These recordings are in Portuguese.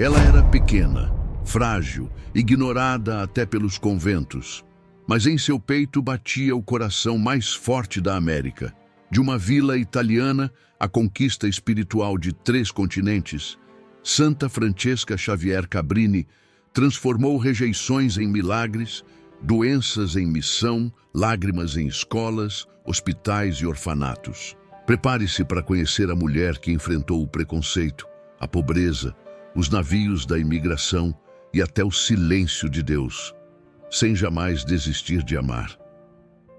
Ela era pequena, frágil, ignorada até pelos conventos, mas em seu peito batia o coração mais forte da América. De uma vila italiana, a conquista espiritual de 3 continentes, Santa Francesca Xavier Cabrini transformou rejeições em milagres, doenças em missão, lágrimas em escolas, hospitais e orfanatos. Prepare-se para conhecer a mulher que enfrentou o preconceito, a pobreza, os navios da imigração e até o silêncio de Deus, sem jamais desistir de amar.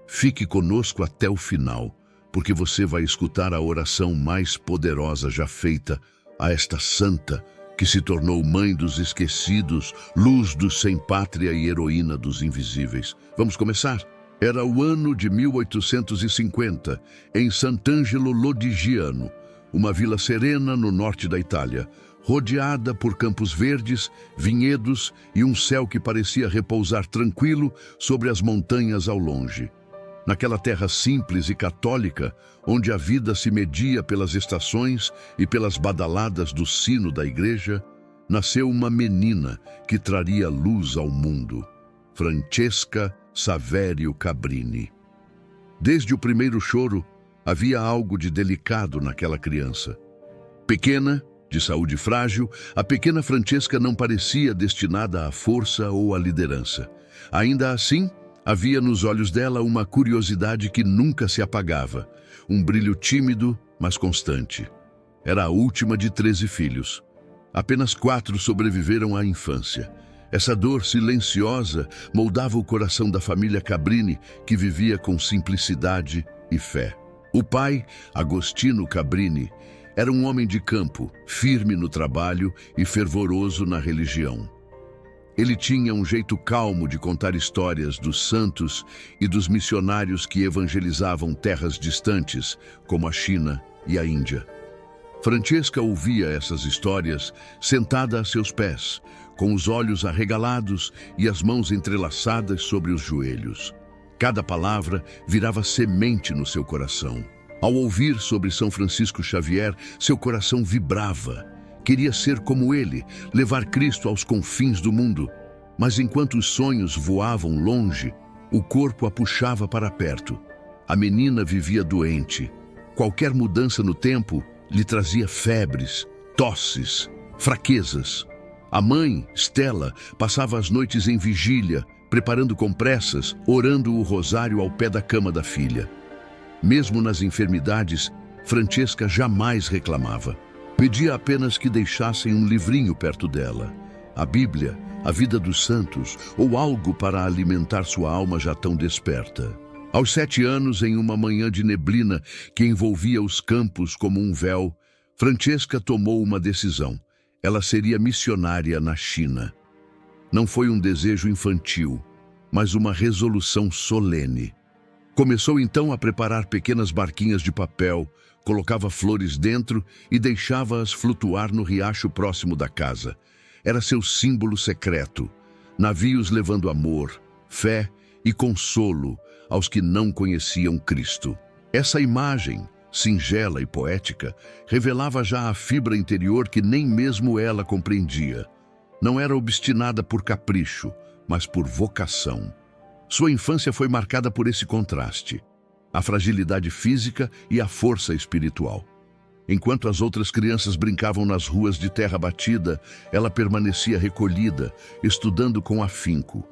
Fique conosco até o final, porque você vai escutar a oração mais poderosa já feita a esta santa que se tornou mãe dos esquecidos, luz dos sem pátria e heroína dos invisíveis. Vamos começar? Era o ano de 1850, em Sant'Angelo Lodigiano, uma vila serena no norte da Itália, rodeada por campos verdes, vinhedos e um céu que parecia repousar tranquilo sobre as montanhas ao longe. Naquela terra simples e católica, onde a vida se media pelas estações e pelas badaladas do sino da igreja, nasceu uma menina que traria luz ao mundo, Francesca Saverio Cabrini. Desde o primeiro choro, havia algo de delicado naquela criança. Pequena, de saúde frágil, a pequena Francesca não parecia destinada à força ou à liderança. Ainda assim, havia nos olhos dela uma curiosidade que nunca se apagava, um brilho tímido, mas constante. Era a última de 13 filhos. Apenas 4 sobreviveram à infância. Essa dor silenciosa moldava o coração da família Cabrini, que vivia com simplicidade e fé. O pai, Agostino Cabrini, era um homem de campo, firme no trabalho e fervoroso na religião. Ele tinha um jeito calmo de contar histórias dos santos e dos missionários que evangelizavam terras distantes, como a China e a Índia. Francesca ouvia essas histórias sentada a seus pés, com os olhos arregalados e as mãos entrelaçadas sobre os joelhos. Cada palavra virava semente no seu coração. Ao ouvir sobre São Francisco Xavier, seu coração vibrava. Queria ser como ele, levar Cristo aos confins do mundo. Mas enquanto os sonhos voavam longe, o corpo a puxava para perto. A menina vivia doente. Qualquer mudança no tempo lhe trazia febres, tosses, fraquezas. A mãe, Stella, passava as noites em vigília, preparando compressas, orando o rosário ao pé da cama da filha. Mesmo nas enfermidades, Francesca jamais reclamava. Pedia apenas que deixassem um livrinho perto dela. A Bíblia, a vida dos santos, ou algo para alimentar sua alma já tão desperta. Aos 7 anos, em uma manhã de neblina que envolvia os campos como um véu, Francesca tomou uma decisão. Ela seria missionária na China. Não foi um desejo infantil, mas uma resolução solene. Começou então a preparar pequenas barquinhas de papel, colocava flores dentro e deixava-as flutuar no riacho próximo da casa. Era seu símbolo secreto. Navios levando amor, fé e consolo aos que não conheciam Cristo. Essa imagem, singela e poética, revelava já a fibra interior que nem mesmo ela compreendia. Não era obstinada por capricho, mas por vocação. Sua infância foi marcada por esse contraste, a fragilidade física e a força espiritual. Enquanto as outras crianças brincavam nas ruas de terra batida, ela permanecia recolhida, estudando com afinco.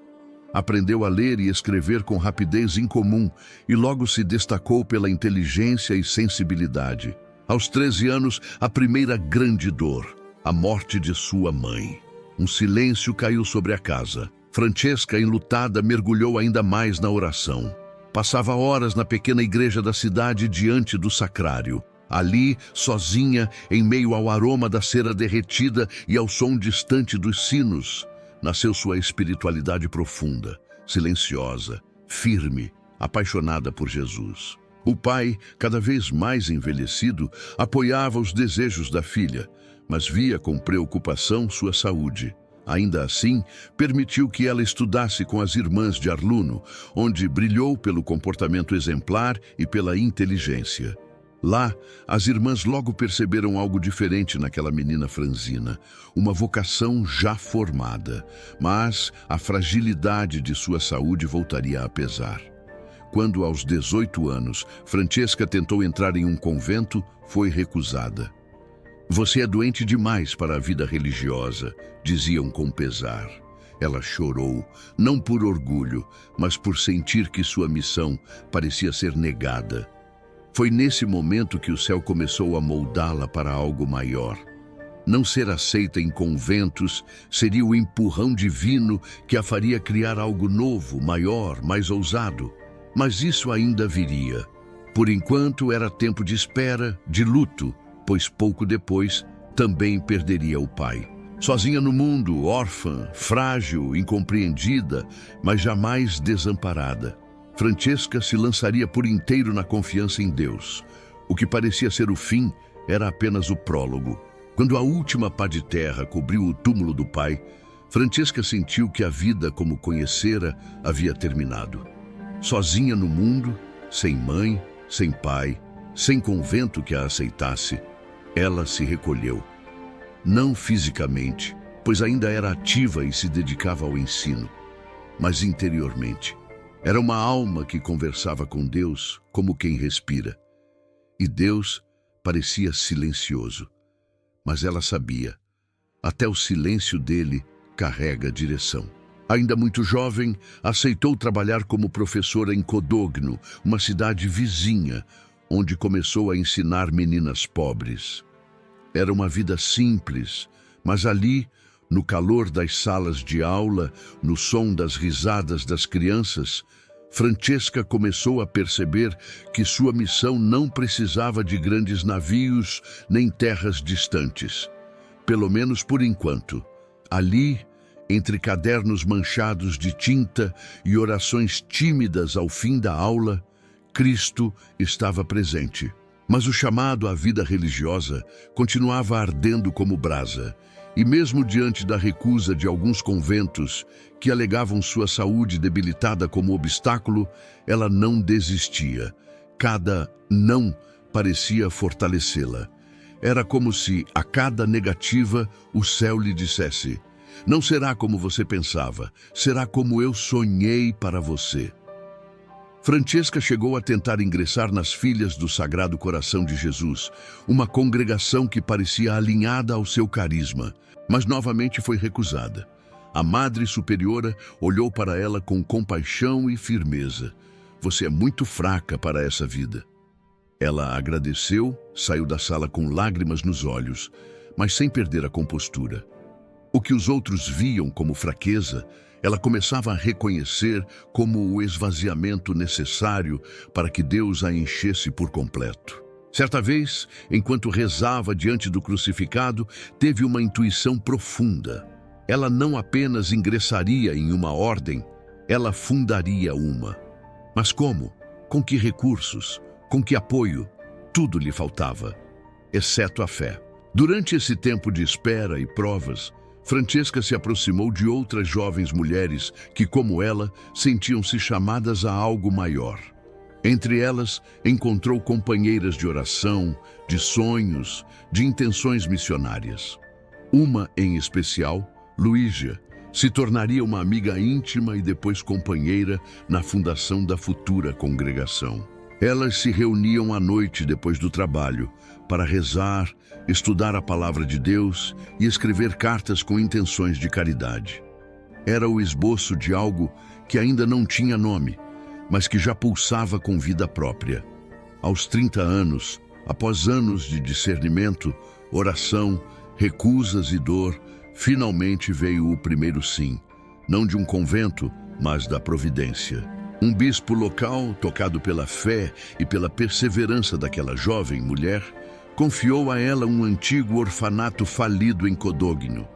Aprendeu a ler e escrever com rapidez incomum e logo se destacou pela inteligência e sensibilidade. Aos 13 anos, a primeira grande dor, a morte de sua mãe. Um silêncio caiu sobre a casa. Francesca, enlutada, mergulhou ainda mais na oração. Passava horas na pequena igreja da cidade diante do sacrário. Ali, sozinha, em meio ao aroma da cera derretida e ao som distante dos sinos, nasceu sua espiritualidade profunda, silenciosa, firme, apaixonada por Jesus. O pai, cada vez mais envelhecido, apoiava os desejos da filha, mas via com preocupação sua saúde. Ainda assim, permitiu que ela estudasse com as irmãs de Arluno, onde brilhou pelo comportamento exemplar e pela inteligência. Lá, as irmãs logo perceberam algo diferente naquela menina franzina, uma vocação já formada, mas a fragilidade de sua saúde voltaria a pesar. Quando, aos 18 anos, Francesca tentou entrar em um convento, foi recusada. "Você é doente demais para a vida religiosa", diziam com pesar. Ela chorou, não por orgulho, mas por sentir que sua missão parecia ser negada. Foi nesse momento que o céu começou a moldá-la para algo maior. Não ser aceita em conventos seria o empurrão divino que a faria criar algo novo, maior, mais ousado. Mas isso ainda viria. Por enquanto era tempo de espera, de luto, pois pouco depois também perderia o pai. Sozinha no mundo, órfã, frágil, incompreendida, mas jamais desamparada, Francesca se lançaria por inteiro na confiança em Deus. O que parecia ser o fim era apenas o prólogo. Quando a última pá de terra cobriu o túmulo do pai, Francesca sentiu que a vida como conhecera havia terminado. Sozinha no mundo, sem mãe, sem pai, sem convento que a aceitasse, ela se recolheu. Não fisicamente, pois ainda era ativa e se dedicava ao ensino, mas interiormente. Era uma alma que conversava com Deus como quem respira. E Deus parecia silencioso, mas ela sabia, até o silêncio dele carrega direção. Ainda muito jovem, aceitou trabalhar como professora em Codogno, uma cidade vizinha, onde começou a ensinar meninas pobres. Era uma vida simples, mas ali, no calor das salas de aula, no som das risadas das crianças, Francesca começou a perceber que sua missão não precisava de grandes navios nem terras distantes. Pelo menos por enquanto. Ali, entre cadernos manchados de tinta e orações tímidas ao fim da aula, Cristo estava presente. Mas o chamado à vida religiosa continuava ardendo como brasa. E mesmo diante da recusa de alguns conventos que alegavam sua saúde debilitada como obstáculo, ela não desistia. Cada não parecia fortalecê-la. Era como se, a cada negativa, o céu lhe dissesse: "Não será como você pensava, será como eu sonhei para você." Francesca chegou a tentar ingressar nas Filhas do Sagrado Coração de Jesus, uma congregação que parecia alinhada ao seu carisma, mas novamente foi recusada. A Madre Superiora olhou para ela com compaixão e firmeza. "Você é muito fraca para essa vida." Ela agradeceu, saiu da sala com lágrimas nos olhos, mas sem perder a compostura. O que os outros viam como fraqueza, ela começava a reconhecer como o esvaziamento necessário para que Deus a enchesse por completo. Certa vez, enquanto rezava diante do crucificado, teve uma intuição profunda. Ela não apenas ingressaria em uma ordem, ela fundaria uma. Mas como? Com que recursos? Com que apoio? Tudo lhe faltava, exceto a fé. Durante esse tempo de espera e provas, Francesca se aproximou de outras jovens mulheres que, como ela, sentiam-se chamadas a algo maior. Entre elas, encontrou companheiras de oração, de sonhos, de intenções missionárias. Uma, em especial, Luígia, se tornaria uma amiga íntima e depois companheira na fundação da futura congregação. Elas se reuniam à noite depois do trabalho para rezar, estudar a palavra de Deus e escrever cartas com intenções de caridade. Era o esboço de algo que ainda não tinha nome, mas que já pulsava com vida própria. Aos 30 anos, após anos de discernimento, oração, recusas e dor, finalmente veio o primeiro sim, não de um convento, mas da providência. Um bispo local, tocado pela fé e pela perseverança daquela jovem mulher, confiou a ela um antigo orfanato falido em Codogno.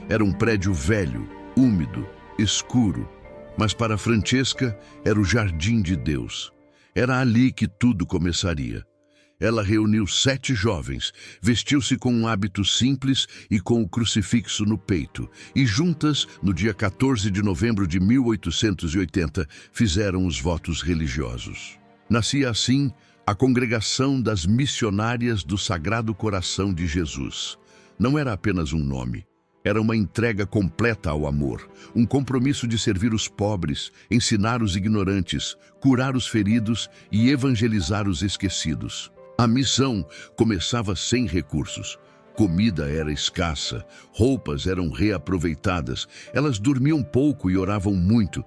Era um prédio velho, úmido, escuro, mas para Francesca era o jardim de Deus. Era ali que tudo começaria. Ela reuniu 7 jovens, vestiu-se com um hábito simples e com o crucifixo no peito, e juntas, no dia 14 de novembro de 1880, fizeram os votos religiosos. Nascia assim A Congregação das Missionárias do Sagrado Coração de Jesus não era apenas um nome. Era uma entrega completa ao amor, um compromisso de servir os pobres, ensinar os ignorantes, curar os feridos e evangelizar os esquecidos. A missão começava sem recursos. Comida era escassa, roupas eram reaproveitadas, elas dormiam pouco e oravam muito.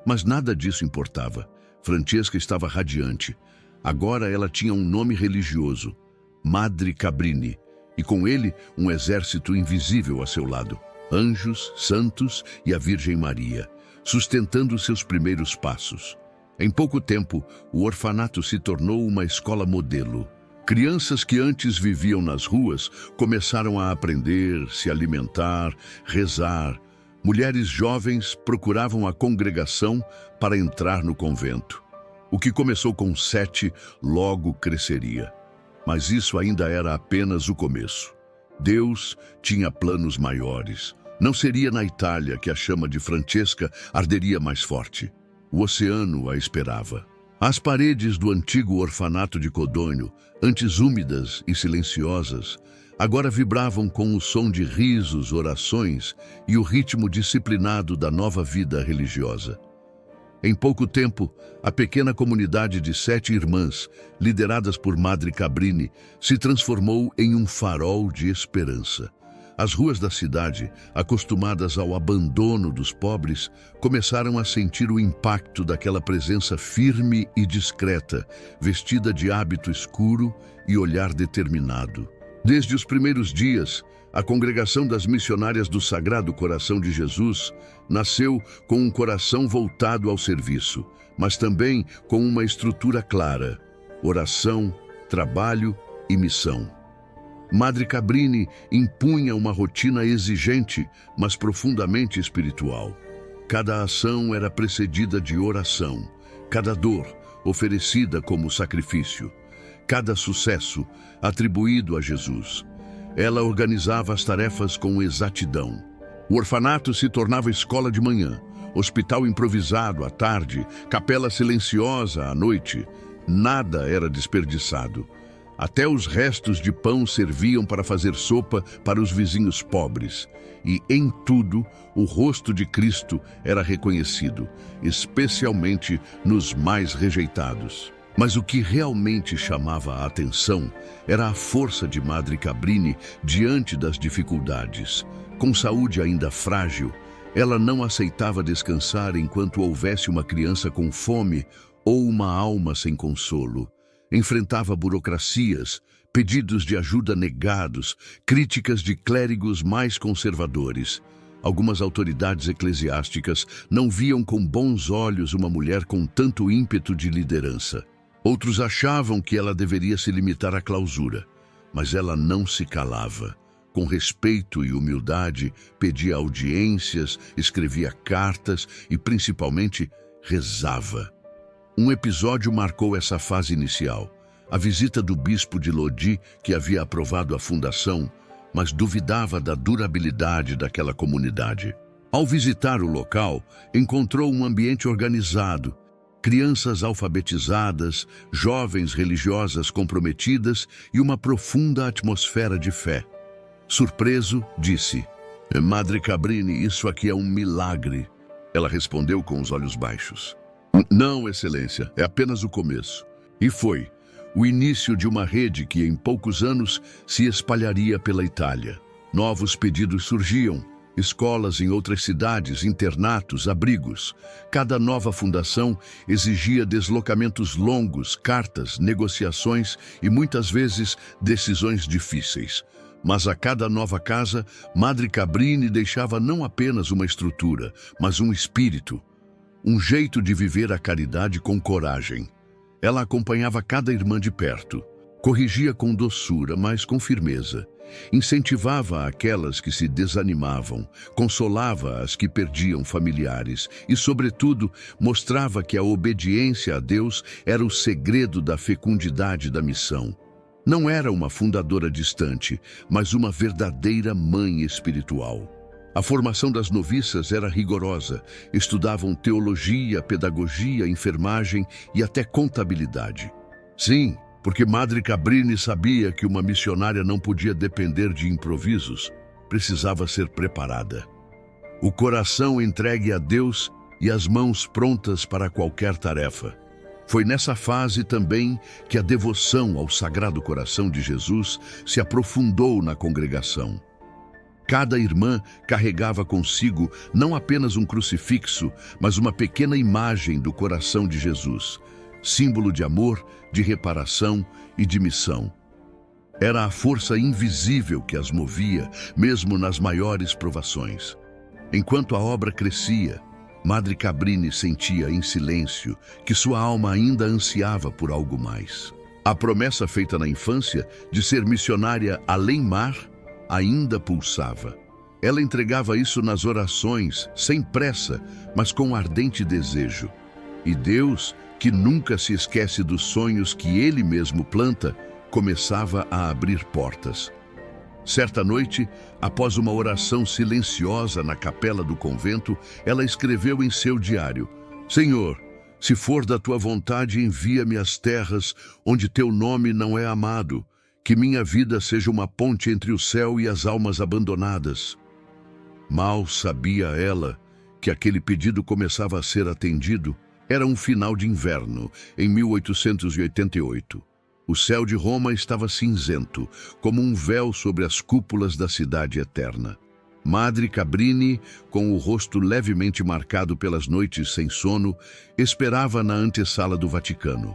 Mas nada disso importava. Francesca estava radiante. Agora ela tinha um nome religioso, Madre Cabrini, e com ele um exército invisível a seu lado. Anjos, santos e a Virgem Maria, sustentando seus primeiros passos. Em pouco tempo, o orfanato se tornou uma escola modelo. Crianças que antes viviam nas ruas começaram a aprender, se alimentar, rezar. Mulheres jovens procuravam a congregação para entrar no convento. O que começou com 7 logo cresceria. Mas isso ainda era apenas o começo. Deus tinha planos maiores. Não seria na Itália que a chama de Francesca arderia mais forte. O oceano a esperava. As paredes do antigo orfanato de Codogno, antes úmidas e silenciosas, agora vibravam com o som de risos, orações e o ritmo disciplinado da nova vida religiosa. Em pouco tempo, a pequena comunidade de 7 irmãs, lideradas por Madre Cabrini, se transformou em um farol de esperança. As ruas da cidade, acostumadas ao abandono dos pobres, começaram a sentir o impacto daquela presença firme e discreta, vestida de hábito escuro e olhar determinado. Desde os primeiros dias, a Congregação das Missionárias do Sagrado Coração de Jesus nasceu com um coração voltado ao serviço, mas também com uma estrutura clara: oração, trabalho e missão. Madre Cabrini impunha uma rotina exigente, mas profundamente espiritual. Cada ação era precedida de oração, cada dor oferecida como sacrifício, cada sucesso atribuído a Jesus. Ela organizava as tarefas com exatidão. O orfanato se tornava escola de manhã, hospital improvisado à tarde, capela silenciosa à noite. Nada era desperdiçado. Até os restos de pão serviam para fazer sopa para os vizinhos pobres. E em tudo, o rosto de Cristo era reconhecido, especialmente nos mais rejeitados. Mas o que realmente chamava a atenção era a força de Madre Cabrini diante das dificuldades. Com saúde ainda frágil, ela não aceitava descansar enquanto houvesse uma criança com fome ou uma alma sem consolo. Enfrentava burocracias, pedidos de ajuda negados, críticas de clérigos mais conservadores. Algumas autoridades eclesiásticas não viam com bons olhos uma mulher com tanto ímpeto de liderança. Outros achavam que ela deveria se limitar à clausura, mas ela não se calava. Com respeito e humildade, pedia audiências, escrevia cartas e, principalmente, rezava. Um episódio marcou essa fase inicial. A visita do bispo de Lodi, que havia aprovado a fundação, mas duvidava da durabilidade daquela comunidade. Ao visitar o local, encontrou um ambiente organizado, crianças alfabetizadas, jovens religiosas comprometidas e uma profunda atmosfera de fé. Surpreso, disse: "Madre Cabrini, isso aqui é um milagre." Ela respondeu com os olhos baixos: "Não, Excelência, é apenas o começo." E foi o início de uma rede que em poucos anos se espalharia pela Itália. Novos pedidos surgiam, escolas em outras cidades, internatos, abrigos. Cada nova fundação exigia deslocamentos longos, cartas, negociações e muitas vezes decisões difíceis. Mas a cada nova casa, Madre Cabrini deixava não apenas uma estrutura, mas um espírito, um jeito de viver a caridade com coragem. Ela acompanhava cada irmã de perto, corrigia com doçura, mas com firmeza. Incentivava aquelas que se desanimavam, consolava as que perdiam familiares e, sobretudo, mostrava que a obediência a Deus era o segredo da fecundidade da missão. Não era uma fundadora distante, mas uma verdadeira mãe espiritual. A formação das noviças era rigorosa. Estudavam teologia, pedagogia, enfermagem e até contabilidade. Sim, porque Madre Cabrini sabia que uma missionária não podia depender de improvisos, precisava ser preparada. O coração entregue a Deus e as mãos prontas para qualquer tarefa. Foi nessa fase também que a devoção ao Sagrado Coração de Jesus se aprofundou na congregação. Cada irmã carregava consigo não apenas um crucifixo, mas uma pequena imagem do coração de Jesus, símbolo de amor, de reparação e de missão. Era a força invisível que as movia, mesmo nas maiores provações. Enquanto a obra crescia, Madre Cabrini sentia em silêncio que sua alma ainda ansiava por algo mais. A promessa feita na infância de ser missionária além-mar ainda pulsava. Ela entregava isso nas orações, sem pressa, mas com ardente desejo. E Deus, que nunca se esquece dos sonhos que Ele mesmo planta, começava a abrir portas. Certa noite, após uma oração silenciosa na capela do convento, ela escreveu em seu diário: Senhor, se for da tua vontade, envia-me às terras onde teu nome não é amado, que minha vida seja uma ponte entre o céu e as almas abandonadas. Mal sabia ela que aquele pedido começava a ser atendido. Era um final de inverno, em 1888. O céu de Roma estava cinzento, como um véu sobre as cúpulas da cidade eterna. Madre Cabrini, com o rosto levemente marcado pelas noites sem sono, esperava na antessala do Vaticano.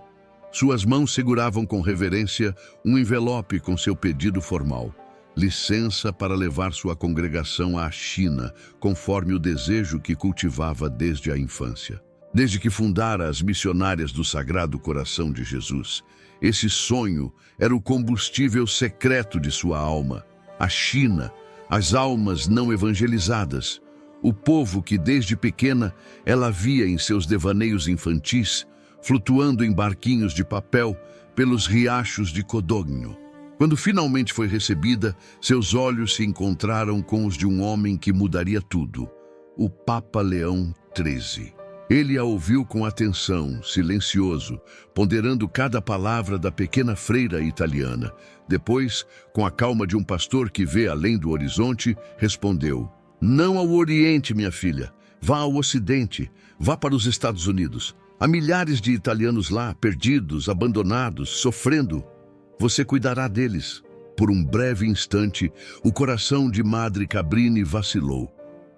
Suas mãos seguravam com reverência um envelope com seu pedido formal: licença para levar sua congregação à China, conforme o desejo que cultivava desde a infância. Desde que fundara as missionárias do Sagrado Coração de Jesus, esse sonho era o combustível secreto de sua alma. A China, as almas não evangelizadas, o povo que desde pequena ela via em seus devaneios infantis, flutuando em barquinhos de papel pelos riachos de Codogno. Quando finalmente foi recebida, seus olhos se encontraram com os de um homem que mudaria tudo, o Papa Leão XIII. Ele a ouviu com atenção, silencioso, ponderando cada palavra da pequena freira italiana. Depois, com a calma de um pastor que vê além do horizonte, respondeu: Não ao Oriente, minha filha. Vá ao Ocidente. Vá para os Estados Unidos. Há milhares de italianos lá, perdidos, abandonados, sofrendo. Você cuidará deles. Por um breve instante, o coração de Madre Cabrini vacilou.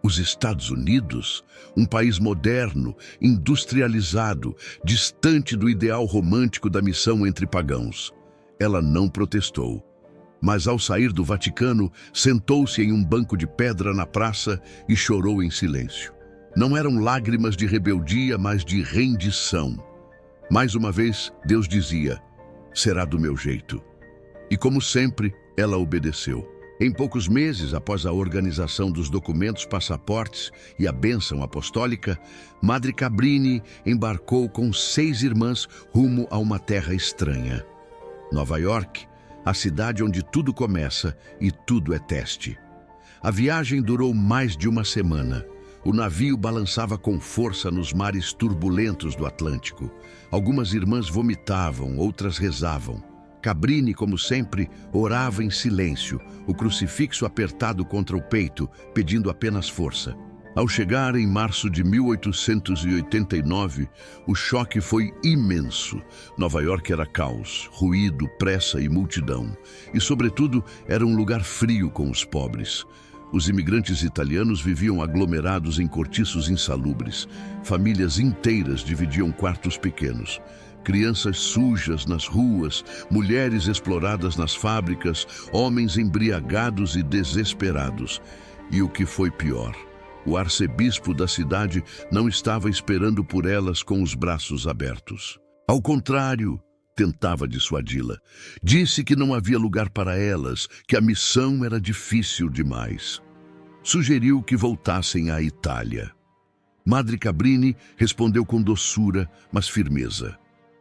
Os Estados Unidos, um país moderno, industrializado, distante do ideal romântico da missão entre pagãos. Ela não protestou, mas ao sair do Vaticano, sentou-se em um banco de pedra na praça e chorou em silêncio. Não eram lágrimas de rebeldia, mas de rendição. Mais uma vez, Deus dizia: será do meu jeito. E como sempre, ela obedeceu. Em poucos meses após a organização dos documentos, passaportes e a bênção apostólica, Madre Cabrini embarcou com 6 irmãs rumo a uma terra estranha. Nova York, a cidade onde tudo começa e tudo é teste. A viagem durou mais de uma semana. O navio balançava com força nos mares turbulentos do Atlântico. Algumas irmãs vomitavam, outras rezavam. Cabrini, como sempre, orava em silêncio, o crucifixo apertado contra o peito, pedindo apenas força. Ao chegar em março de 1889, o choque foi imenso. Nova York era caos, ruído, pressa e multidão. E, sobretudo, era um lugar frio com os pobres. Os imigrantes italianos viviam aglomerados em cortiços insalubres. Famílias inteiras dividiam quartos pequenos. Crianças sujas nas ruas, mulheres exploradas nas fábricas, homens embriagados e desesperados. E o que foi pior, o arcebispo da cidade não estava esperando por elas com os braços abertos. Ao contrário, tentava dissuadi-la. Disse que não havia lugar para elas, que a missão era difícil demais. Sugeriu que voltassem à Itália. Madre Cabrini respondeu com doçura, mas firmeza: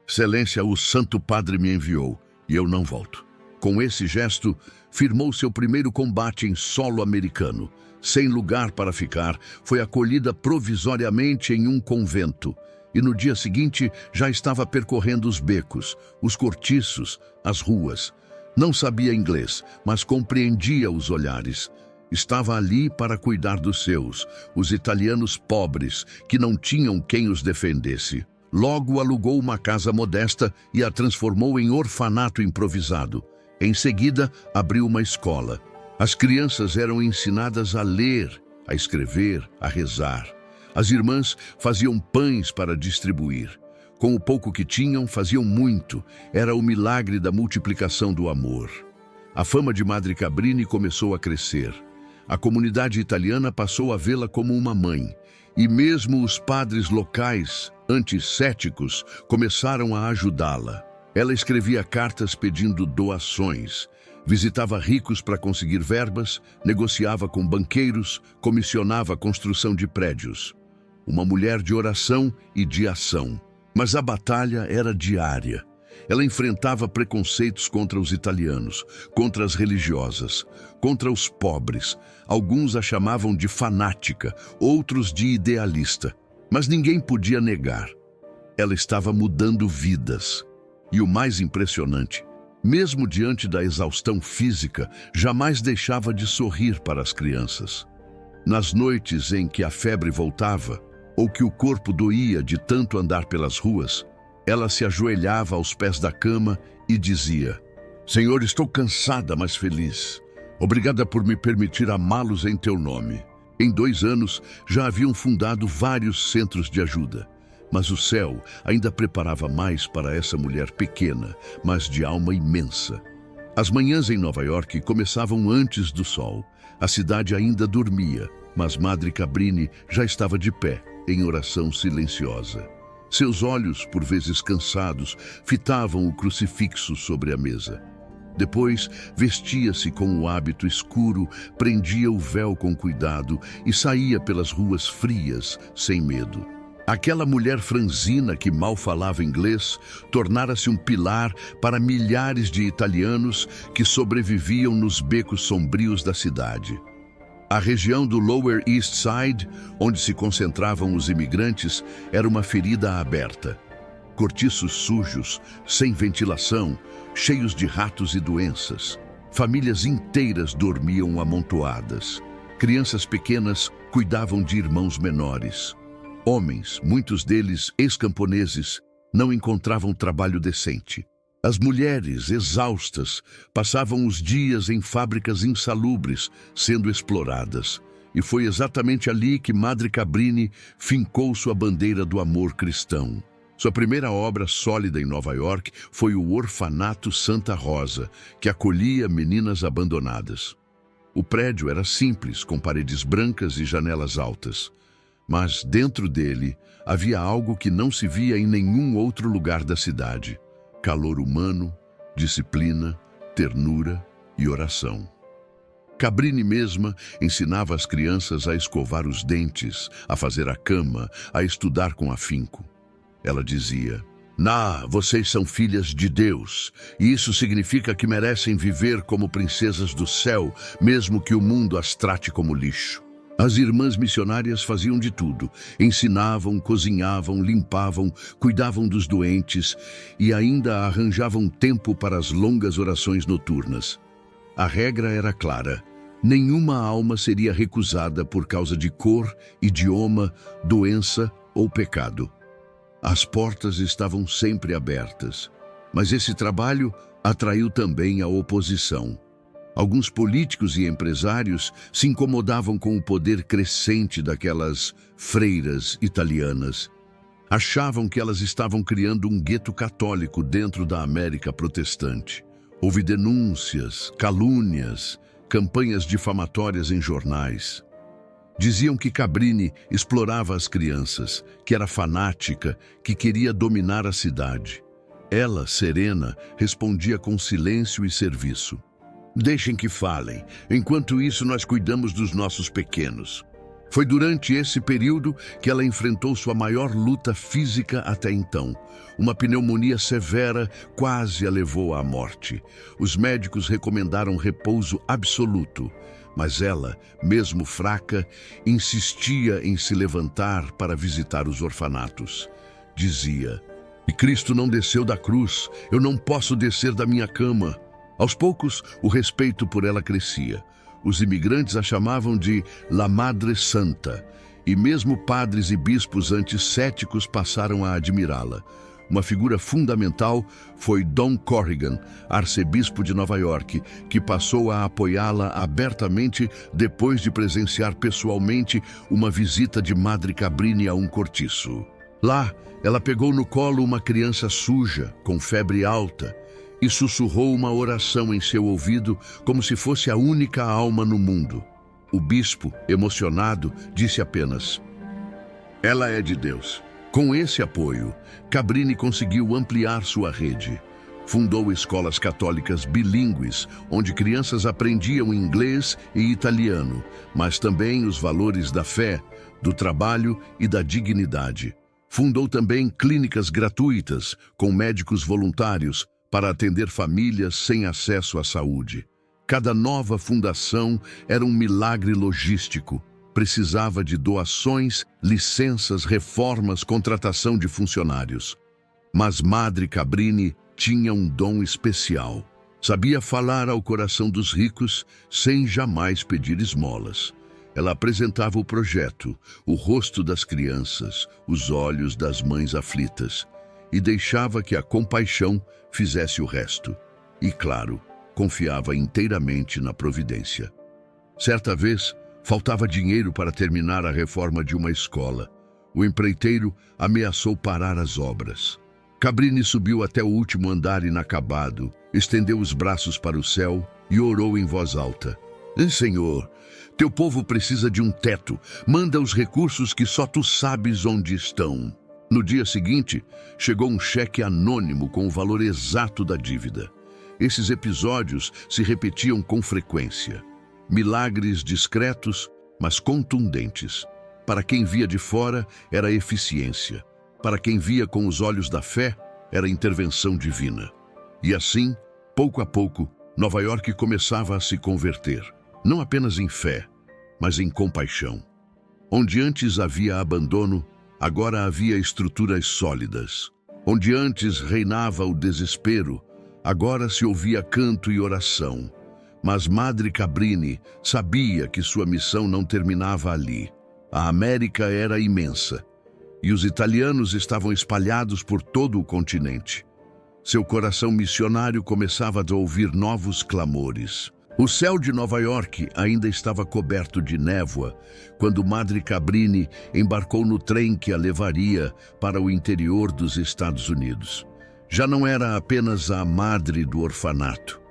Excelência, o Santo Padre me enviou, e eu não volto. Com esse gesto, firmou seu primeiro combate em solo americano. Sem lugar para ficar, foi acolhida provisoriamente em um convento. e no dia seguinte já estava percorrendo os becos, os cortiços, as ruas. Não sabia inglês, mas compreendia os olhares. Estava ali para cuidar dos seus, os italianos pobres, que não tinham quem os defendesse. Logo alugou uma casa modesta e a transformou em orfanato improvisado. Em seguida, abriu uma escola. As crianças eram ensinadas a ler, a escrever, a rezar. As irmãs faziam pães para distribuir. Com o pouco que tinham, faziam muito. Era o milagre da multiplicação do amor. A fama de Madre Cabrini começou a crescer. A comunidade italiana passou a vê-la como uma mãe. E mesmo os padres locais, anticéticos, começaram a ajudá-la. Ela escrevia cartas pedindo doações, visitava ricos para conseguir verbas, negociava com banqueiros, comissionava a construção de prédios. Uma mulher de oração e de ação. Mas a batalha era diária. Ela enfrentava preconceitos contra os italianos, contra as religiosas, contra os pobres. Alguns a chamavam de fanática, outros de idealista. Mas ninguém podia negar. Ela estava mudando vidas. E o mais impressionante, mesmo diante da exaustão física, jamais deixava de sorrir para as crianças. Nas noites em que a febre voltava, ou que o corpo doía de tanto andar pelas ruas, ela se ajoelhava aos pés da cama e dizia: Senhor, estou cansada, mas feliz. Obrigada por me permitir amá-los em teu nome. Em 2 anos, já haviam fundado vários centros de ajuda. Mas o céu ainda preparava mais para essa mulher pequena, mas de alma imensa. As manhãs em Nova York começavam antes do sol. A cidade ainda dormia, mas Madre Cabrini já estava de pé, em oração silenciosa. Seus olhos, por vezes cansados, fitavam o crucifixo sobre a mesa. Depois, vestia-se com o hábito escuro, prendia o véu com cuidado e saía pelas ruas frias, sem medo. Aquela mulher franzina que mal falava inglês tornara-se um pilar para milhares de italianos que sobreviviam nos becos sombrios da cidade. A região do Lower East Side, onde se concentravam os imigrantes, era uma ferida aberta. Cortiços sujos, sem ventilação, cheios de ratos e doenças. Famílias inteiras dormiam amontoadas. Crianças pequenas cuidavam de irmãos menores. Homens, muitos deles ex-camponeses, não encontravam trabalho decente. As mulheres, exaustas, passavam os dias em fábricas insalubres, sendo exploradas. E foi exatamente ali que Madre Cabrini fincou sua bandeira do amor cristão. Sua primeira obra sólida em Nova York foi o Orfanato Santa Rosa, que acolhia meninas abandonadas. O prédio era simples, com paredes brancas e janelas altas. Mas dentro dele havia algo que não se via em nenhum outro lugar da cidade: calor humano, disciplina, ternura e oração. Cabrini mesma ensinava as crianças a escovar os dentes, a fazer a cama, a estudar com afinco. Ela dizia: vocês são filhas de Deus, e isso significa que merecem viver como princesas do céu, mesmo que o mundo as trate como lixo. As irmãs missionárias faziam de tudo. Ensinavam, cozinhavam, limpavam, cuidavam dos doentes e ainda arranjavam tempo para as longas orações noturnas. A regra era clara: nenhuma alma seria recusada por causa de cor, idioma, doença ou pecado. As portas estavam sempre abertas, mas esse trabalho atraiu também a oposição. Alguns políticos e empresários se incomodavam com o poder crescente daquelas freiras italianas. Achavam que elas estavam criando um gueto católico dentro da América protestante. Houve denúncias, calúnias, campanhas difamatórias em jornais. Diziam que Cabrini explorava as crianças, que era fanática, que queria dominar a cidade. Ela, serena, respondia com silêncio e serviço. Deixem que falem. Enquanto isso, nós cuidamos dos nossos pequenos. Foi durante esse período que ela enfrentou sua maior luta física até então. Uma pneumonia severa quase a levou à morte. Os médicos recomendaram repouso absoluto, mas ela, mesmo fraca, insistia em se levantar para visitar os orfanatos. dizia. E Cristo não desceu da cruz, eu não posso descer da minha cama. Aos poucos, o respeito por ela crescia. Os imigrantes a chamavam de La Madre Santa, e mesmo padres e bispos anticéticos passaram a admirá-la. Uma figura fundamental foi Dom Corrigan, arcebispo de Nova York, que passou a apoiá-la abertamente depois de presenciar pessoalmente uma visita de Madre Cabrini a um cortiço. Lá, ela pegou no colo uma criança suja, com febre alta, e sussurrou uma oração em seu ouvido como se fosse a única alma no mundo. O bispo, emocionado, disse apenas: "Ela é de Deus." Com esse apoio, Cabrini conseguiu ampliar sua rede. Fundou escolas católicas bilíngues, onde crianças aprendiam inglês e italiano, mas também os valores da fé, do trabalho e da dignidade. Fundou também clínicas gratuitas, com médicos voluntários, para atender famílias sem acesso à saúde. Cada nova fundação era um milagre logístico. Precisava de doações, licenças, reformas, contratação de funcionários. Mas Madre Cabrini tinha um dom especial. Sabia falar ao coração dos ricos sem jamais pedir esmolas. Ela apresentava o projeto, o rosto das crianças, os olhos das mães aflitas, e deixava que a compaixão fizesse o resto. E, claro, confiava inteiramente na providência. Certa vez, faltava dinheiro para terminar a reforma de uma escola. O empreiteiro ameaçou parar as obras. Cabrini subiu até o último andar inacabado, estendeu os braços para o céu e orou em voz alta: "Senhor, teu povo precisa de um teto. Manda os recursos que só tu sabes onde estão." No dia seguinte, chegou um cheque anônimo com o valor exato da dívida. Esses episódios se repetiam com frequência. Milagres discretos, mas contundentes. Para quem via de fora, era eficiência. Para quem via com os olhos da fé, era intervenção divina. E assim, pouco a pouco, Nova York começava a se converter. Não apenas em fé, mas em compaixão. Onde antes havia abandono, agora havia estruturas sólidas. Onde antes reinava o desespero, agora se ouvia canto e oração. Mas Madre Cabrini sabia que sua missão não terminava ali. A América era imensa, e os italianos estavam espalhados por todo o continente. Seu coração missionário começava a ouvir novos clamores. O céu de Nova York ainda estava coberto de névoa quando Madre Cabrini embarcou no trem que a levaria para o interior dos Estados Unidos. Já não era apenas a madre do orfanato.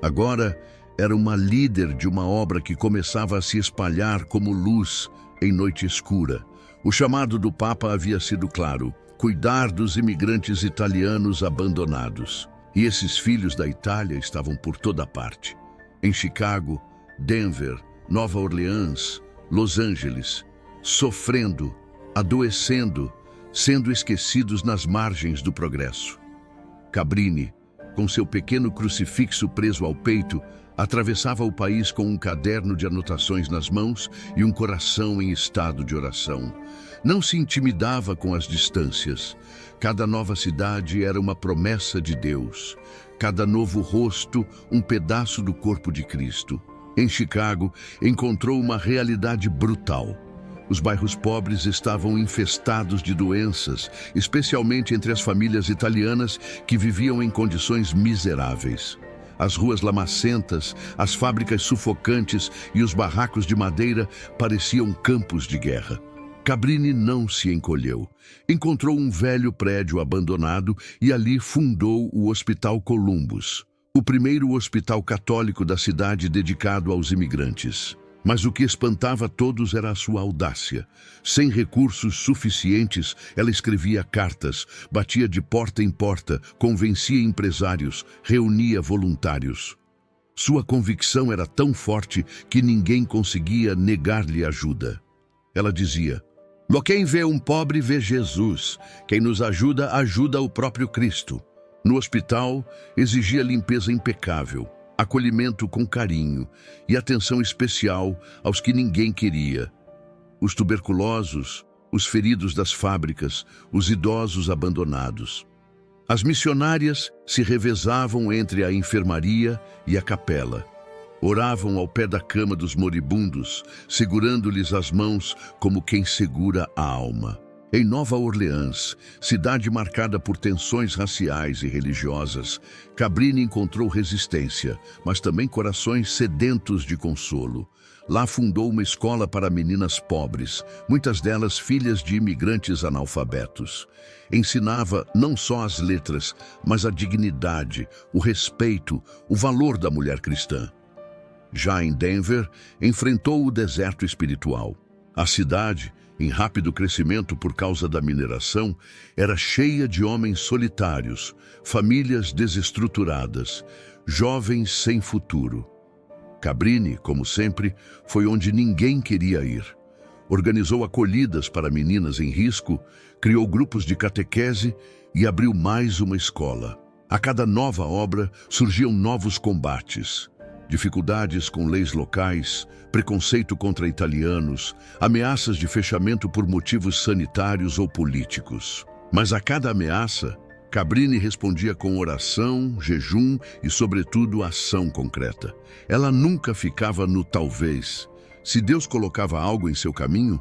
Agora, era uma líder de uma obra que começava a se espalhar como luz em noite escura. O chamado do Papa havia sido claro: cuidar dos imigrantes italianos abandonados. E esses filhos da Itália estavam por toda parte. Em Chicago, Denver, Nova Orleans, Los Angeles, sofrendo, adoecendo, sendo esquecidos nas margens do progresso. Cabrini, com seu pequeno crucifixo preso ao peito, atravessava o país com um caderno de anotações nas mãos e um coração em estado de oração. Não se intimidava com as distâncias. Cada nova cidade era uma promessa de Deus. Cada novo rosto, um pedaço do corpo de Cristo. Em Chicago, encontrou uma realidade brutal. Os bairros pobres estavam infestados de doenças, especialmente entre as famílias italianas que viviam em condições miseráveis. As ruas lamacentas, as fábricas sufocantes e os barracos de madeira pareciam campos de guerra. Cabrini não se encolheu. Encontrou um velho prédio abandonado e ali fundou o Hospital Columbus, o primeiro hospital católico da cidade dedicado aos imigrantes. Mas o que espantava todos era a sua audácia. Sem recursos suficientes, ela escrevia cartas, batia de porta em porta, convencia empresários, reunia voluntários. Sua convicção era tão forte que ninguém conseguia negar-lhe ajuda. Ela dizia: quem vê um pobre vê Jesus. Quem nos ajuda, ajuda o próprio Cristo. No hospital, exigia limpeza impecável, acolhimento com carinho e atenção especial aos que ninguém queria. Os tuberculosos, os feridos das fábricas, os idosos abandonados. As missionárias se revezavam entre a enfermaria e a capela. Oravam ao pé da cama dos moribundos, segurando-lhes as mãos como quem segura a alma. Em Nova Orleans, cidade marcada por tensões raciais e religiosas, Cabrini encontrou resistência, mas também corações sedentos de consolo. Lá fundou uma escola para meninas pobres, muitas delas filhas de imigrantes analfabetos. Ensinava não só as letras, mas a dignidade, o respeito, o valor da mulher cristã. Já em Denver, enfrentou o deserto espiritual. A cidade, em rápido crescimento por causa da mineração, era cheia de homens solitários, famílias desestruturadas, jovens sem futuro. Cabrini, como sempre, foi onde ninguém queria ir. Organizou acolhidas para meninas em risco, criou grupos de catequese e abriu mais uma escola. A cada nova obra surgiam novos combates. Dificuldades com leis locais, preconceito contra italianos, ameaças de fechamento por motivos sanitários ou políticos. Mas a cada ameaça, Cabrini respondia com oração, jejum e, sobretudo, ação concreta. Ela nunca ficava no talvez. Se Deus colocava algo em seu caminho,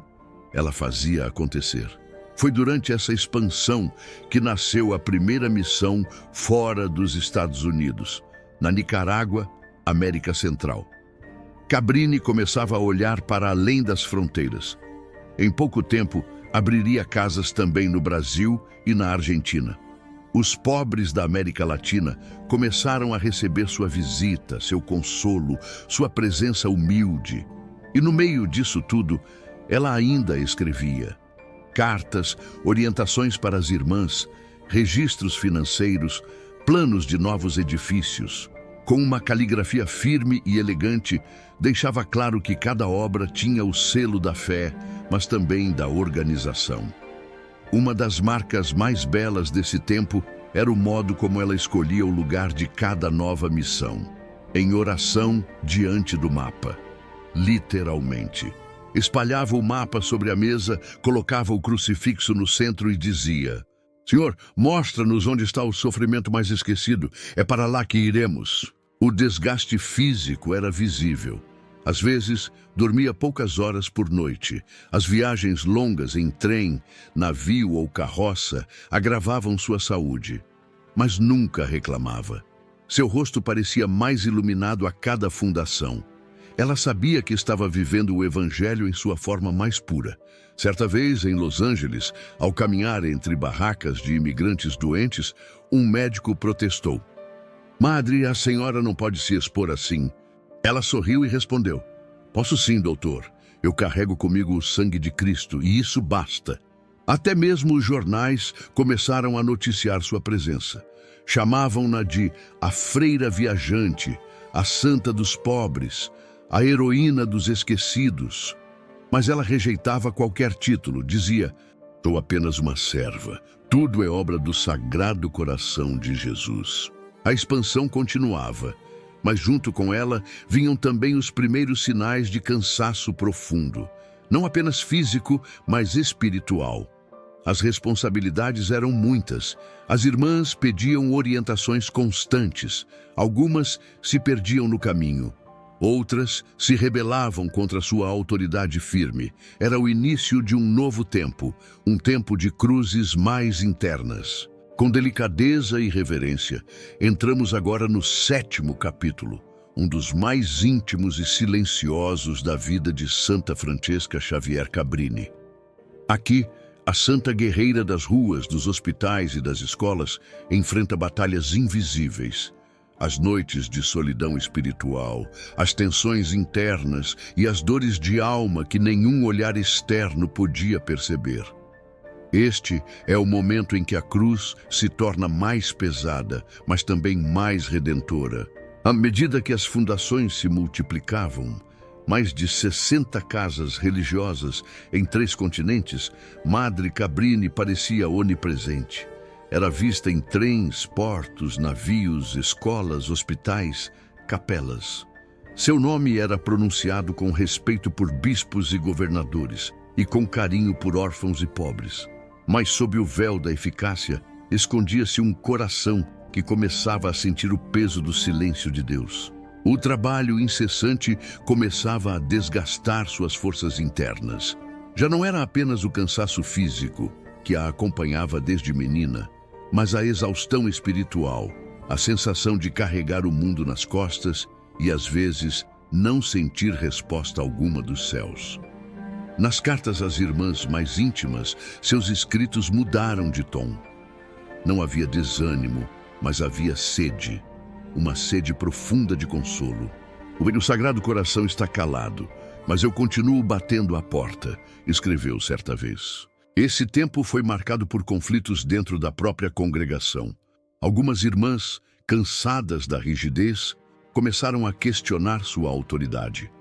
ela fazia acontecer. Foi durante essa expansão que nasceu a primeira missão fora dos Estados Unidos, na Nicarágua, América Central. Cabrini começava a olhar para além das fronteiras. Em pouco tempo, abriria casas também no Brasil e na Argentina. Os pobres da América Latina começaram a receber sua visita, seu consolo, sua presença humilde. E no meio disso tudo, ela ainda escrevia cartas, orientações para as irmãs, registros financeiros, planos de novos edifícios. Com uma caligrafia firme e elegante, deixava claro que cada obra tinha o selo da fé, mas também da organização. Uma das marcas mais belas desse tempo era o modo como ela escolhia o lugar de cada nova missão. Em oração diante do mapa. Literalmente. Espalhava o mapa sobre a mesa, colocava o crucifixo no centro e dizia: Senhor, mostra-nos onde está o sofrimento mais esquecido. É para lá que iremos. O desgaste físico era visível. Às vezes, dormia poucas horas por noite. As viagens longas em trem, navio ou carroça agravavam sua saúde. Mas nunca reclamava. Seu rosto parecia mais iluminado a cada fundação. Ela sabia que estava vivendo o Evangelho em sua forma mais pura. Certa vez, em Los Angeles, ao caminhar entre barracas de imigrantes doentes, um médico protestou. Madre, a senhora não pode se expor assim. Ela sorriu e respondeu: Posso sim, doutor. Eu carrego comigo o sangue de Cristo e isso basta. Até mesmo os jornais começaram a noticiar sua presença. Chamavam-na de a freira viajante, a santa dos pobres, a heroína dos esquecidos. Mas ela rejeitava qualquer título, dizia: Sou apenas uma serva. Tudo é obra do Sagrado Coração de Jesus. A expansão continuava, mas junto com ela vinham também os primeiros sinais de cansaço profundo, não apenas físico, mas espiritual. As responsabilidades eram muitas. As irmãs pediam orientações constantes. Algumas se perdiam no caminho. Outras se rebelavam contra sua autoridade firme. Era o início de um novo tempo, um tempo de cruzes mais internas. Com delicadeza e reverência, entramos agora no 7º capítulo, um dos mais íntimos e silenciosos da vida de Santa Francesca Xavier Cabrini. Aqui, a santa guerreira das ruas, dos hospitais e das escolas enfrenta batalhas invisíveis. As noites de solidão espiritual, as tensões internas e as dores de alma que nenhum olhar externo podia perceber. Este é o momento em que a cruz se torna mais pesada, mas também mais redentora. À medida que as fundações se multiplicavam, mais de 60 casas religiosas em 3 continentes, Madre Cabrini parecia onipresente. Era vista em trens, portos, navios, escolas, hospitais, capelas. Seu nome era pronunciado com respeito por bispos e governadores. e com carinho por órfãos e pobres. Mas sob o véu da eficácia, escondia-se um coração que começava a sentir o peso do silêncio de Deus. O trabalho incessante começava a desgastar suas forças internas. Já não era apenas o cansaço físico, que a acompanhava desde menina, mas a exaustão espiritual, a sensação de carregar o mundo nas costas e, às vezes, não sentir resposta alguma dos céus. Nas cartas às irmãs mais íntimas, seus escritos mudaram de tom. Não havia desânimo, mas havia sede, uma sede profunda de consolo. O Sagrado Coração está calado, mas eu continuo batendo à porta, escreveu certa vez. Esse tempo foi marcado por conflitos dentro da própria congregação. Algumas irmãs, cansadas da rigidez, começaram a questionar sua autoridade.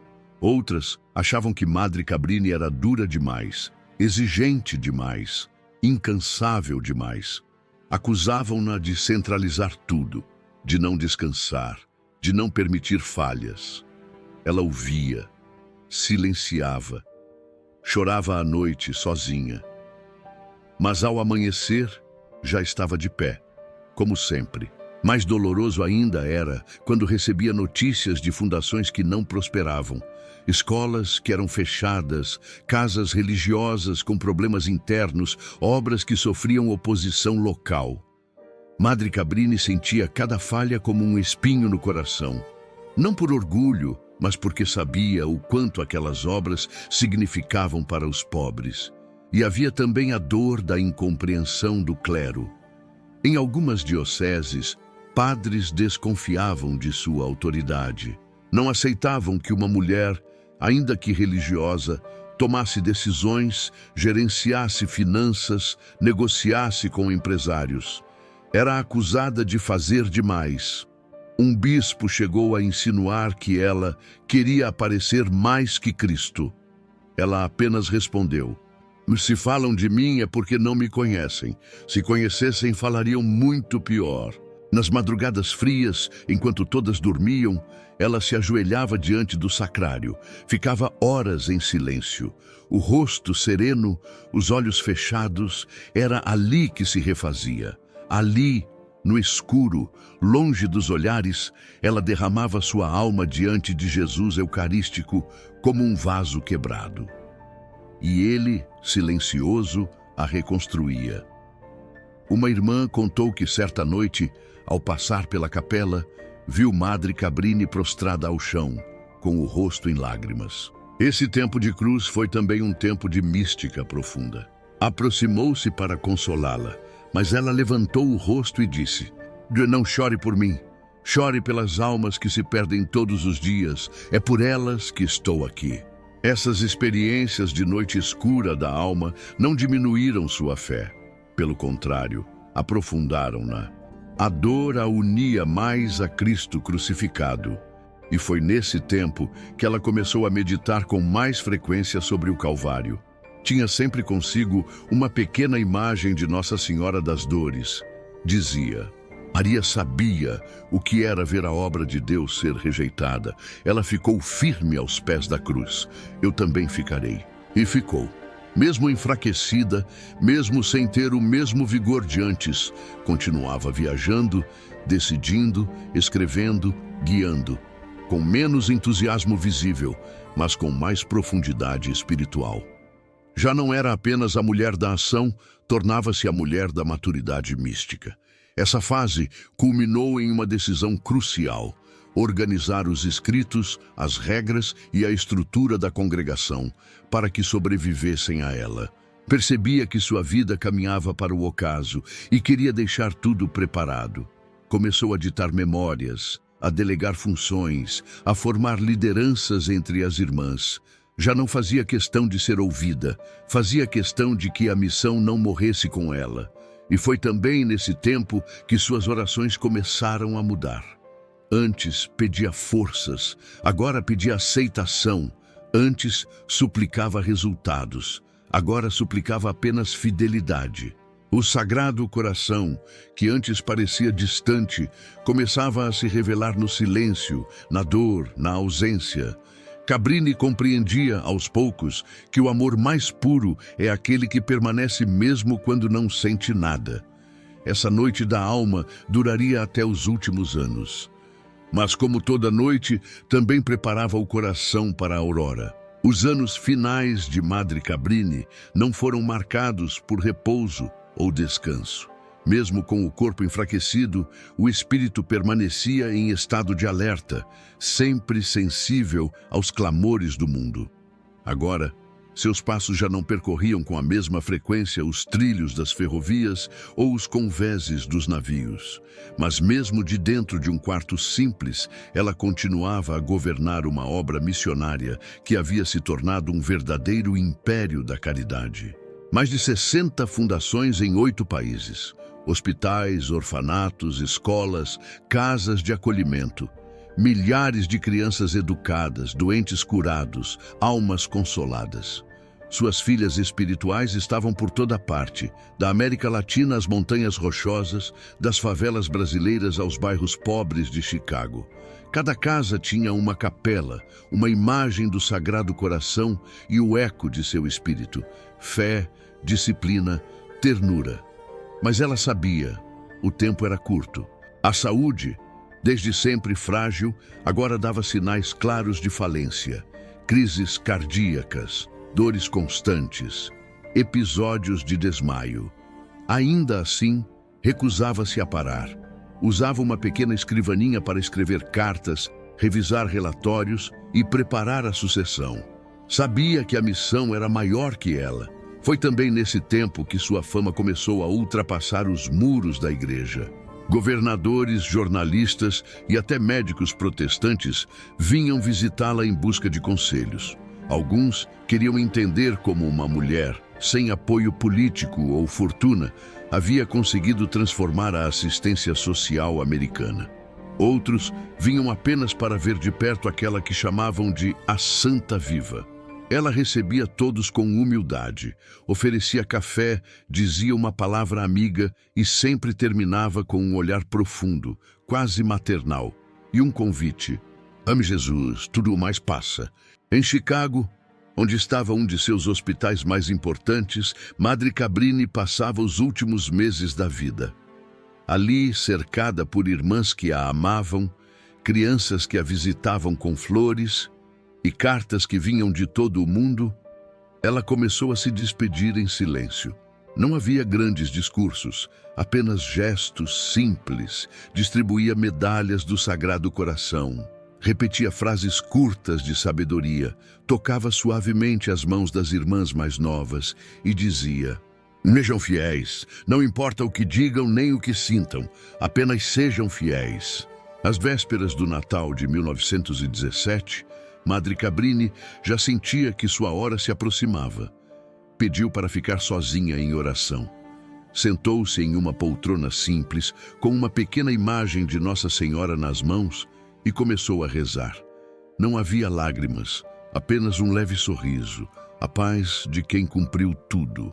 Outras achavam que Madre Cabrini era dura demais, exigente demais, incansável demais. Acusavam-na de centralizar tudo, de não descansar, de não permitir falhas. Ela ouvia, silenciava, chorava à noite sozinha. Mas ao amanhecer, já estava de pé, como sempre. Mais doloroso ainda era quando recebia notícias de fundações que não prosperavam, escolas que eram fechadas, casas religiosas com problemas internos, obras que sofriam oposição local. Madre Cabrini sentia cada falha como um espinho no coração, não por orgulho, mas porque sabia o quanto aquelas obras significavam para os pobres. E havia também a dor da incompreensão do clero. Em algumas dioceses, padres desconfiavam de sua autoridade. Não aceitavam que uma mulher, ainda que religiosa, tomasse decisões, gerenciasse finanças, negociasse com empresários. Era acusada de fazer demais. Um bispo chegou a insinuar que ela queria aparecer mais que Cristo. Ela apenas respondeu: "Se falam de mim é porque não me conhecem. Se conhecessem, falariam muito pior." Nas madrugadas frias, enquanto todas dormiam, ela se ajoelhava diante do sacrário. Ficava horas em silêncio. O rosto sereno, os olhos fechados, era ali que se refazia. Ali, no escuro, longe dos olhares, ela derramava sua alma diante de Jesus Eucarístico como um vaso quebrado. E ele, silencioso, a reconstruía. Uma irmã contou que certa noite, ao passar pela capela, viu Madre Cabrini prostrada ao chão, com o rosto em lágrimas. Esse tempo de cruz foi também um tempo de mística profunda. Aproximou-se para consolá-la, mas ela levantou o rosto e disse: "Não chore por mim, chore pelas almas que se perdem todos os dias, é por elas que estou aqui." Essas experiências de noite escura da alma não diminuíram sua fé. Pelo contrário, aprofundaram-na. A dor a unia mais a Cristo crucificado. E foi nesse tempo que ela começou a meditar com mais frequência sobre o Calvário. Tinha sempre consigo uma pequena imagem de Nossa Senhora das Dores. Dizia: Maria sabia o que era ver a obra de Deus ser rejeitada. Ela ficou firme aos pés da cruz. Eu também ficarei. E ficou. Mesmo enfraquecida, mesmo sem ter o mesmo vigor de antes, continuava viajando, decidindo, escrevendo, guiando, com menos entusiasmo visível, mas com mais profundidade espiritual. Já não era apenas a mulher da ação, tornava-se a mulher da maturidade mística. Essa fase culminou em uma decisão crucial: organizar os escritos, as regras e a estrutura da congregação para que sobrevivessem a ela. Percebia que sua vida caminhava para o ocaso e queria deixar tudo preparado. Começou a ditar memórias, a delegar funções, a formar lideranças entre as irmãs. Já não fazia questão de ser ouvida, fazia questão de que a missão não morresse com ela. E foi também nesse tempo que suas orações começaram a mudar. Antes pedia forças, agora pedia aceitação. Antes suplicava resultados, agora suplicava apenas fidelidade. O Sagrado Coração, que antes parecia distante, começava a se revelar no silêncio, na dor, na ausência. Cabrini compreendia, aos poucos, que o amor mais puro é aquele que permanece mesmo quando não sente nada. Essa noite da alma duraria até os últimos anos. Mas, como toda noite, também preparava o coração para a aurora. Os anos finais de Madre Cabrini não foram marcados por repouso ou descanso. Mesmo com o corpo enfraquecido, o espírito permanecia em estado de alerta, sempre sensível aos clamores do mundo. Agora, seus passos já não percorriam com a mesma frequência os trilhos das ferrovias ou os convéses dos navios. Mas mesmo de dentro de um quarto simples, ela continuava a governar uma obra missionária que havia se tornado um verdadeiro império da caridade. Mais de 60 fundações em 8 países. Hospitais, orfanatos, escolas, casas de acolhimento. Milhares de crianças educadas, doentes curados, almas consoladas. Suas filhas espirituais estavam por toda parte, da América Latina às montanhas rochosas, das favelas brasileiras aos bairros pobres de Chicago. Cada casa tinha uma capela, uma imagem do Sagrado Coração e o eco de seu espírito. Fé, disciplina, ternura. Mas ela sabia, o tempo era curto. A saúde, desde sempre frágil, agora dava sinais claros de falência. Crises cardíacas, dores constantes, episódios de desmaio. Ainda assim, recusava-se a parar. Usava uma pequena escrivaninha para escrever cartas, revisar relatórios e preparar a sucessão. Sabia que a missão era maior que ela. Foi também nesse tempo que sua fama começou a ultrapassar os muros da igreja. Governadores, jornalistas e até médicos protestantes vinham visitá-la em busca de conselhos. Alguns queriam entender como uma mulher, sem apoio político ou fortuna, havia conseguido transformar a assistência social americana. Outros vinham apenas para ver de perto aquela que chamavam de a Santa Viva. Ela recebia todos com humildade, oferecia café, dizia uma palavra amiga e sempre terminava com um olhar profundo, quase maternal, e um convite. Ame Jesus, tudo mais passa. Em Chicago, onde estava um de seus hospitais mais importantes, Madre Cabrini passava os últimos meses da vida. Ali, cercada por irmãs que a amavam, crianças que a visitavam com flores e cartas que vinham de todo o mundo, ela começou a se despedir em silêncio. Não havia grandes discursos, apenas gestos simples. Distribuía medalhas do Sagrado Coração. Repetia frases curtas de sabedoria, tocava suavemente as mãos das irmãs mais novas e dizia: sejam fiéis, não importa o que digam nem o que sintam, apenas sejam fiéis. Às vésperas do Natal de 1917, Madre Cabrini já sentia que sua hora se aproximava. Pediu para ficar sozinha em oração. Sentou-se em uma poltrona simples, com uma pequena imagem de Nossa Senhora nas mãos, e começou a rezar. Não havia lágrimas, apenas um leve sorriso, a paz de quem cumpriu tudo.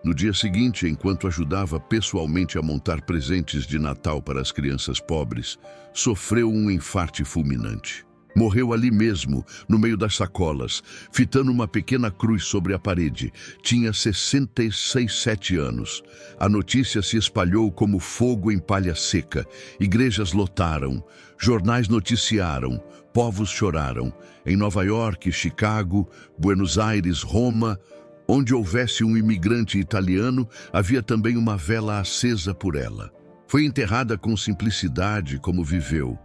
No dia seguinte, enquanto ajudava pessoalmente a montar presentes de Natal para as crianças pobres, sofreu um infarte fulminante. Morreu ali mesmo, no meio das sacolas, fitando uma pequena cruz sobre a parede. Tinha 67 anos. A notícia se espalhou como fogo em palha seca. Igrejas lotaram, jornais noticiaram, povos choraram. Em Nova York, Chicago, Buenos Aires, Roma, onde houvesse um imigrante italiano, havia também uma vela acesa por ela. Foi enterrada com simplicidade como viveu.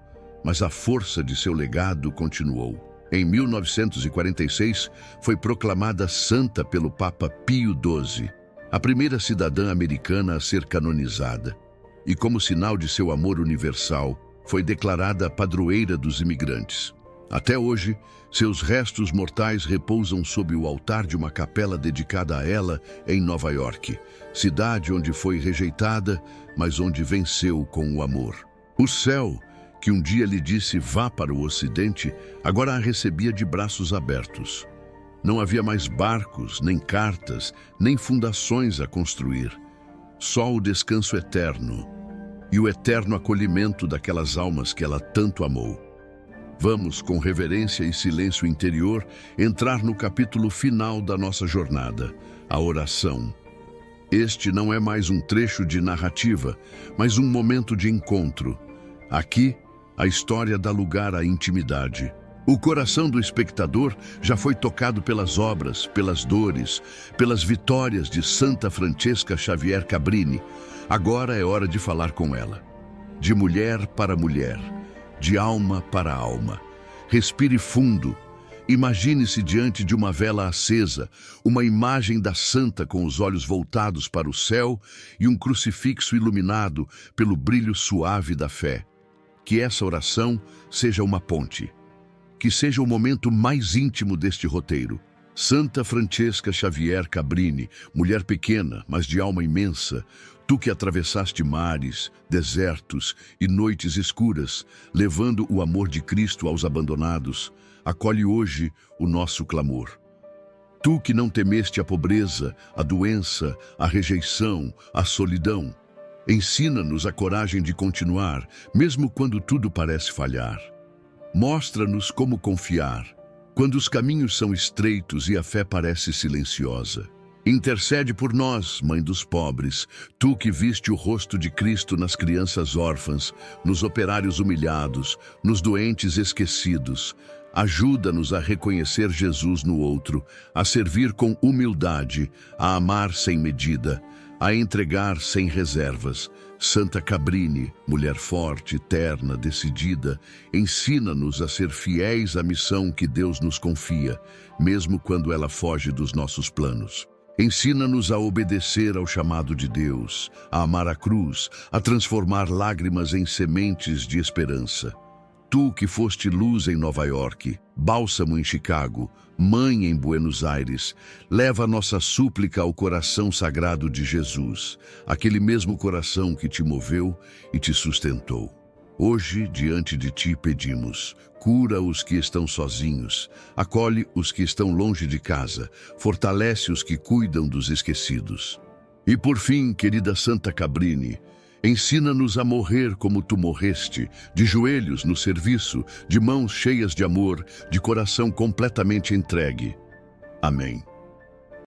Mas a força de seu legado continuou. Em 1946, foi proclamada santa pelo Papa Pio XII, a primeira cidadã americana a ser canonizada. E como sinal de seu amor universal, foi declarada padroeira dos imigrantes. Até hoje, seus restos mortais repousam sob o altar de uma capela dedicada a ela em Nova York, cidade onde foi rejeitada, mas onde venceu com o amor. O céu, que um dia lhe disse vá para o Ocidente, agora a recebia de braços abertos. Não havia mais barcos, nem cartas, nem fundações a construir. Só o descanso eterno e o eterno acolhimento daquelas almas que ela tanto amou. Vamos, com reverência e silêncio interior, entrar no capítulo final da nossa jornada, a oração. Este não é mais um trecho de narrativa, mas um momento de encontro. Aqui, a história dá lugar à intimidade. O coração do espectador já foi tocado pelas obras, pelas dores, pelas vitórias de Santa Francesca Xavier Cabrini. Agora é hora de falar com ela. De mulher para mulher, de alma para alma. Respire fundo. Imagine-se diante de uma vela acesa, uma imagem da santa com os olhos voltados para o céu e um crucifixo iluminado pelo brilho suave da fé. Que essa oração seja uma ponte. Que seja o momento mais íntimo deste roteiro. Santa Francesca Xavier Cabrini, mulher pequena, mas de alma imensa, tu que atravessaste mares, desertos e noites escuras, levando o amor de Cristo aos abandonados, acolhe hoje o nosso clamor. Tu que não temeste a pobreza, a doença, a rejeição, a solidão, ensina-nos a coragem de continuar, mesmo quando tudo parece falhar. Mostra-nos como confiar, quando os caminhos são estreitos e a fé parece silenciosa. Intercede por nós, Mãe dos pobres, tu que viste o rosto de Cristo nas crianças órfãs, nos operários humilhados, nos doentes esquecidos. Ajuda-nos a reconhecer Jesus no outro, a servir com humildade, a amar sem medida, a entregar sem reservas. Santa Cabrini, mulher forte, terna, decidida, ensina-nos a ser fiéis à missão que Deus nos confia, mesmo quando ela foge dos nossos planos. Ensina-nos a obedecer ao chamado de Deus, a amar a cruz, a transformar lágrimas em sementes de esperança. Tu que foste luz em Nova York, bálsamo em Chicago, mãe em Buenos Aires, leva a nossa súplica ao coração sagrado de Jesus, aquele mesmo coração que te moveu e te sustentou. Hoje, diante de ti pedimos, cura os que estão sozinhos, acolhe os que estão longe de casa, fortalece os que cuidam dos esquecidos. E por fim, querida Santa Cabrini, ensina-nos a morrer como tu morreste, de joelhos no serviço, de mãos cheias de amor, de coração completamente entregue. Amém.